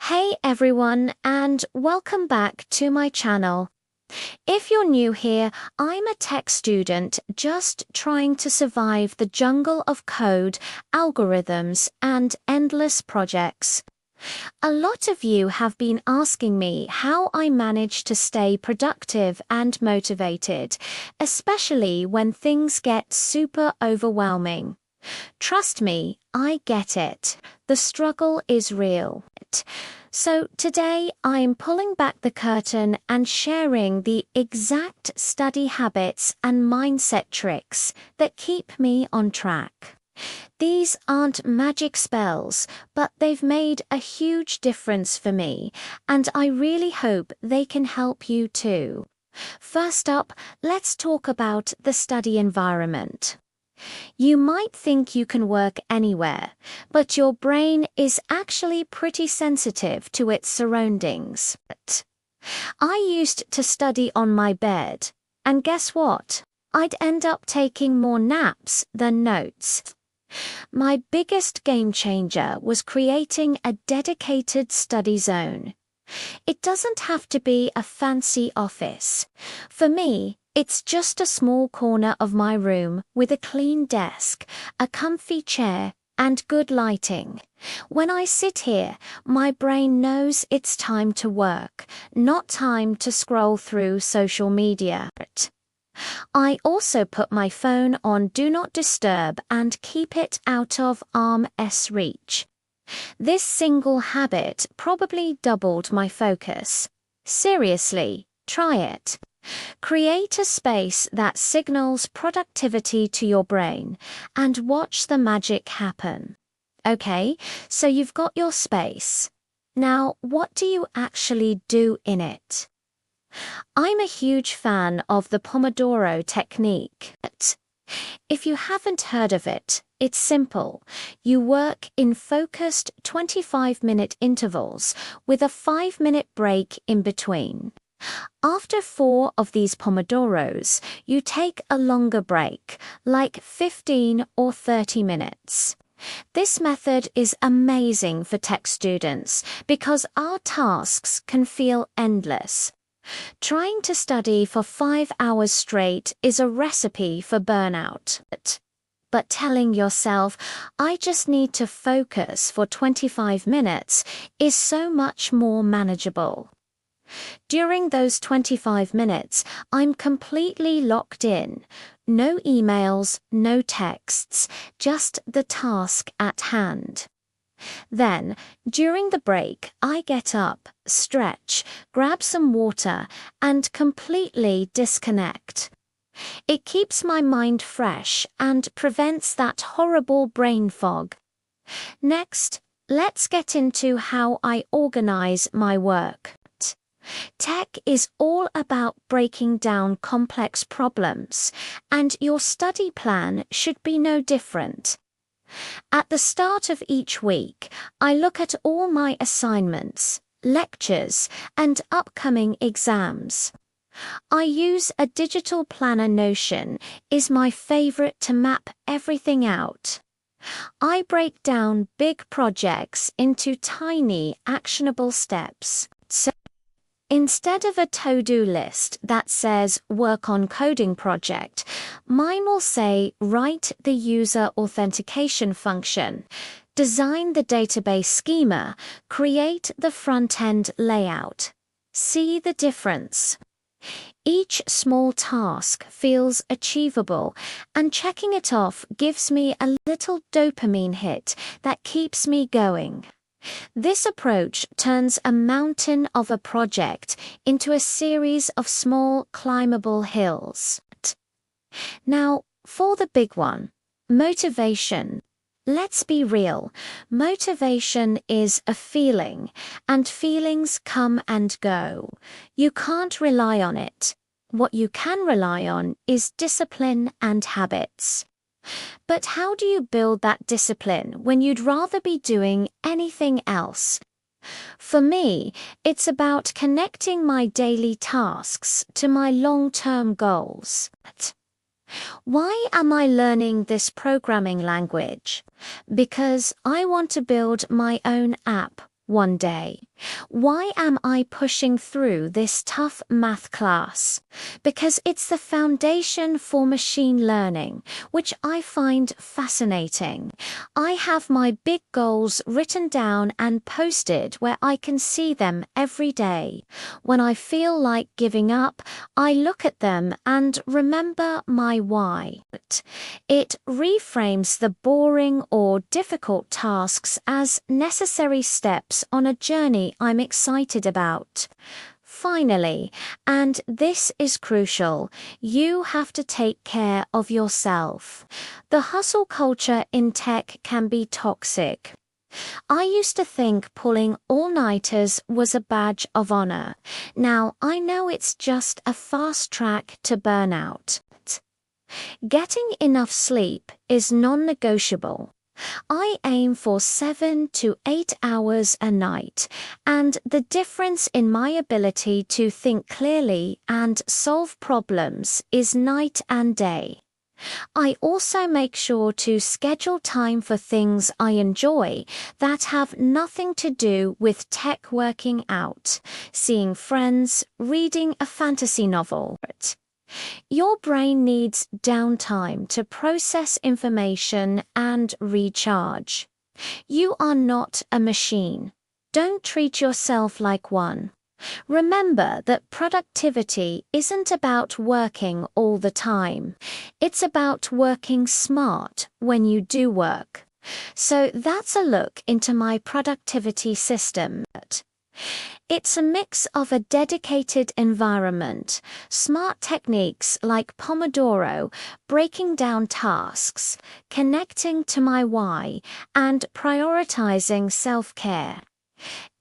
Hey everyone, and welcome back to my channel. If you're new here, I'm a tech student just trying to survive the jungle of code, algorithms, and endless projects. A lot of you have been asking me how I manage to stay productive and motivated, especially when things get super overwhelming. Trust me, I get it. The struggle is real. So today I'm pulling back the curtain and sharing the exact study habits and mindset tricks that keep me on track. These aren't magic spells, but they've made a huge difference for me, and I really hope they can help you too. First up, let's talk about the study environment. You might think you can work anywhere, but your brain is actually pretty sensitive to its surroundings. I used to study on my bed, and guess what? I'd end up taking more naps than notes. My biggest game changer was creating a dedicated study zone. It doesn't have to be a fancy office. For me, it's just a small corner of my room with a clean desk, a comfy chair, and good lighting. When I sit here, my brain knows it's time to work, not time to scroll through social media. I also put my phone on Do Not Disturb and keep it out of arm's reach. This single habit probably doubled my focus. Seriously, try it. Create a space that signals productivity to your brain and watch the magic happen. Okay, so you've got your space. Now, what do you actually do in it? I'm a huge fan of the Pomodoro technique. If you haven't heard of it, it's simple. You work in focused 25-minute intervals with a 5-minute break in between. After 4 of these Pomodoros, you take a longer break, like 15 or 30 minutes. This method is amazing for tech students because our tasks can feel endless. Trying to study for 5 hours straight is a recipe for burnout. But telling yourself, I just need to focus for 25 minutes, is so much more manageable. During those 25 minutes, I'm completely locked in. No emails, no texts, just the task at hand. Then, during the break, I get up, stretch, grab some water, and completely disconnect. It keeps my mind fresh and prevents that horrible brain fog. Next, let's get into how I organize my work. Tech is all about breaking down complex problems, and your study plan should be no different. At the start of each week, I look at all my assignments, lectures, and upcoming exams. I use a digital planner. Notion is my favorite to map everything out. I break down big projects into tiny, actionable steps. So instead of a to-do list that says work on coding project, mine will say write the user authentication function, design the database schema, create the front-end layout. See the difference? Each small task feels achievable, and checking it off gives me a little dopamine hit that keeps me going. This approach turns a mountain of a project into a series of small climbable hills. Now, for the big one, motivation. Let's be real, motivation is a feeling, and feelings come and go. You can't rely on it. What you can rely on is discipline and habits. But how do you build that discipline when you'd rather be doing anything else? For me, it's about connecting my daily tasks to my long-term goals. Why am I learning this programming language? Because I want to build my own app one day. Why am I pushing through this tough math class? Because it's the foundation for machine learning, which I find fascinating. I have my big goals written down and posted where I can see them every day. When I feel like giving up, I look at them and remember my why. It reframes the boring or difficult tasks as necessary steps on a journey I'm excited about. Finally, and this is crucial, you have to take care of yourself. The hustle culture in tech can be toxic. I used to think pulling all-nighters was a badge of honor. Now I know it's just a fast track to burnout. Getting enough sleep is non-negotiable. I aim for 7 to 8 hours a night, and the difference in my ability to think clearly and solve problems is night and day. I also make sure to schedule time for things I enjoy that have nothing to do with tech, working out, seeing friends, reading a fantasy novel. Your brain needs downtime to process information and recharge. You are not a machine. Don't treat yourself like one. Remember that productivity isn't about working all the time. It's about working smart when you do work. So that's a look into my productivity system. It's a mix of a dedicated environment, smart techniques like Pomodoro, breaking down tasks, connecting to my why, and prioritizing self-care.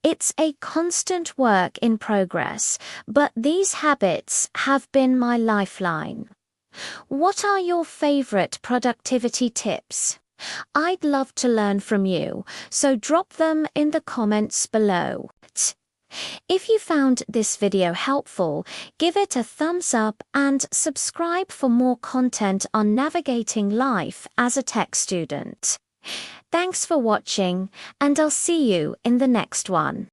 It's a constant work in progress, but these habits have been my lifeline. What are your favorite productivity tips? I'd love to learn from you, so drop them in the comments below. If you found this video helpful, give it a thumbs up and subscribe for more content on navigating life as a tech student. Thanks for watching, and I'll see you in the next one.